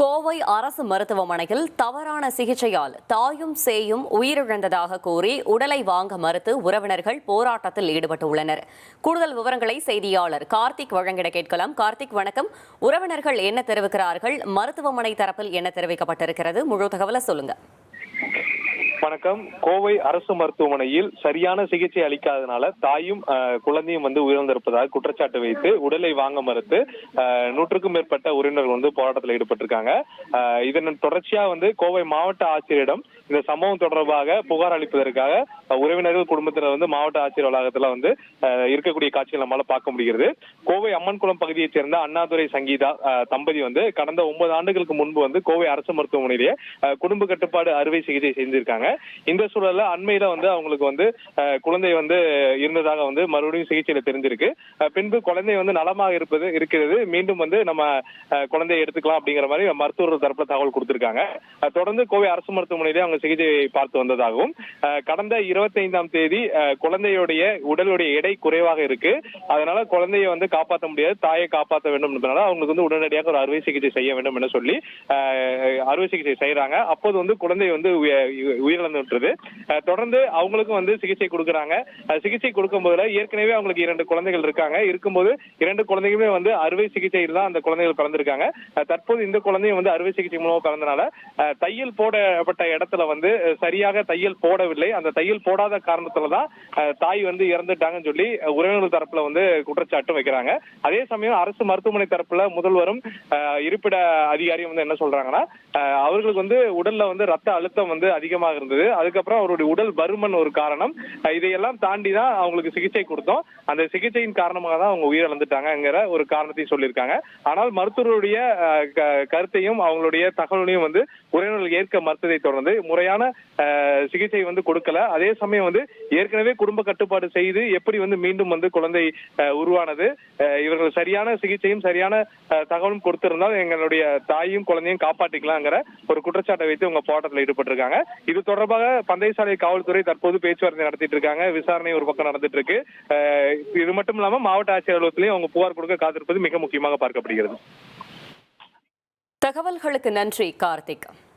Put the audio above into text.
கோவை அரசு மருத்துவமனையில் தவறான சிகிச்சையால் தாயும் சேயும் உயிரிழந்ததாக கூறி உடலை வாங்க மறுத்து உறவினர்கள் போராட்டத்தில் ஈடுபட்டுள்ளனர். கூடுதல் விவரங்களை செய்தியாளர் கார்த்திக் வழங்கிட கேட்கலாம். கார்த்திக், வணக்கம். உறவினர்கள் என்ன தெரிவிக்கிறார்கள்? மருத்துவமனை தரப்பில் என்ன தெரிவிக்கப்பட்டிருக்கிறது? முழு தகவலை சொல்லுங்க. வணக்கம். கோவை அரசு மருத்துவமனையில் சரியான சிகிச்சை அளிக்காதனால தாயும் குழந்தையும் உயிரிழந்திருப்பதாக குற்றச்சாட்டு வைத்து உடலை வாங்க மறுத்து 100க்கும் மேற்பட்ட உறவினர்கள் போராட்டத்தில் ஈடுபட்டிருக்காங்க. இதன் தொடர்ச்சியா கோவை மாவட்ட ஆட்சியரிடம் இந்த சம்பவம் தொடர்பாக புகார் அளிப்பதற்காக உறவினர்கள் குடும்பத்தினர் மாவட்ட ஆட்சியர் வளாகத்துல இருக்கக்கூடிய காட்சிகள் நம்மளால பார்க்க முடிகிறது. கோவை அம்மன்குளம் பகுதியைச் சேர்ந்த அண்ணாதுரை சங்கீதா தம்பதி கடந்த 9 ஆண்டுகளுக்கு முன்பு கோவை அரசு மருத்துவமனையிலேயே குடும்ப கட்டுப்பாடு அறுவை சிகிச்சை செஞ்சிருக்காங்க. இந்த சூழல்ல அண்மையில அவங்களுக்கு குழந்தை இருந்ததாக மறுபடியும் சிகிச்சையில தெரிஞ்சிருக்கு. பின்பு குழந்தை நலமாக இருக்கிறது, மீண்டும் நம்ம குழந்தையை எடுத்துக்கலாம் அப்படிங்கிற மாதிரி மருத்துவர்கள் தரப்புல தகவல் கொடுத்திருக்காங்க. தொடர்ந்து கோவை அரசு மருத்துவமனையிலே அவங்க சிகிச்சையை பார்த்து வந்ததாகவும், கடந்த 25ஆம் தேதி குழந்தையுடைய உடலுடைய எடை குறைவாக இருக்கு, அதனால குழந்தையை காப்பாற்ற முடியாது, தாயை காப்பாற்ற வேண்டும் என்பதனால அவங்களுக்கு உடனடியாக ஒரு அறுவை சிகிச்சை செய்ய வேண்டும் என சொல்லி அறுவை சிகிச்சை செய்யறாங்க. அப்போது குழந்தை உயிரிழந்து விட்டுறது. தொடர்ந்து அவங்களுக்கும் சிகிச்சை கொடுக்கறாங்க. சிகிச்சை கொடுக்கும் போதுல ஏற்கனவே அவங்களுக்கு 2 குழந்தைகள் இருக்காங்க. இருக்கும்போது 2 குழந்தைகளுமே அறுவை சிகிச்சையில் தான் அந்த குழந்தைகள் பிறந்திருக்காங்க. தற்போது இந்த குழந்தையும் அறுவை சிகிச்சை மூலமா பிறந்தனால தையல் போடப்பட்ட இடத்துல சரியாக தையல் போடவில்லை. அந்த தையல் போடாத காரணத்துலதான் தாய் இறந்துட்டாங்கன்னு சொல்லி உறவினர்கள் தரப்புல குற்றச்சாட்டு வைக்கிறாங்க. அதே சமயம் அரசு மருத்துவமனை தரப்புல முதல்வரும் இருப்பிட அதிகாரியும் என்ன சொல்றாங்கன்னா, அவர்களுக்கு உடல்ல ரத்த அழுத்தம் அதிகமாக இருந்தது. அதுக்கப்புறம் அவருடைய உடல் பருமன் ஒரு காரணம். இதையெல்லாம் தாண்டி தான் அவங்களுக்கு சிகிச்சை கொடுத்தோம். அந்த சிகிச்சையின் காரணமாக தான் அவங்க உயிரிழந்துட்டாங்கிற ஒரு காரணத்தையும் சொல்லியிருக்காங்க. ஆனால் மருத்துவருடைய கருத்தையும் அவங்களுடைய தகவலையும் உறவினர்கள் ஏற்க மறுத்ததை தொடர்ந்து முறையான சிகிச்சை கொடுக்கல. அதே சமயம் ஏற்கனவே குடும்ப கட்டுப்பாடு செய்து எப்படி மீண்டும் குழந்தை உருவானது, இவர்கள் சரியான சிகிச்சையும் சரியான தகவலும் கொடுத்திருந்தால் எங்களுடைய தாயும் குழந்தையும் காப்பாற்றிக்கலாங்கிற ஒரு குற்றச்சாட்டை வைத்து உங்க போராட்டத்தில் ஈடுபட்டிருக்காங்க. இது தொடர்பாக பந்தயசாலை காவல்துறை தற்போது பேச்சுவார்த்தை நடத்திட்டு இருக்காங்க. விசாரணை ஒரு பக்கம் நடந்துட்டு இருக்கு. இது மட்டும் இல்லாம மாவட்ட ஆட்சியர் அலுவலகத்திலேயும் அவங்க புகார் கொடுக்க காத்திருப்பது மிக முக்கியமாக பார்க்கப்படுகிறது. தகவல்களுக்கு நன்றி கார்த்திக்.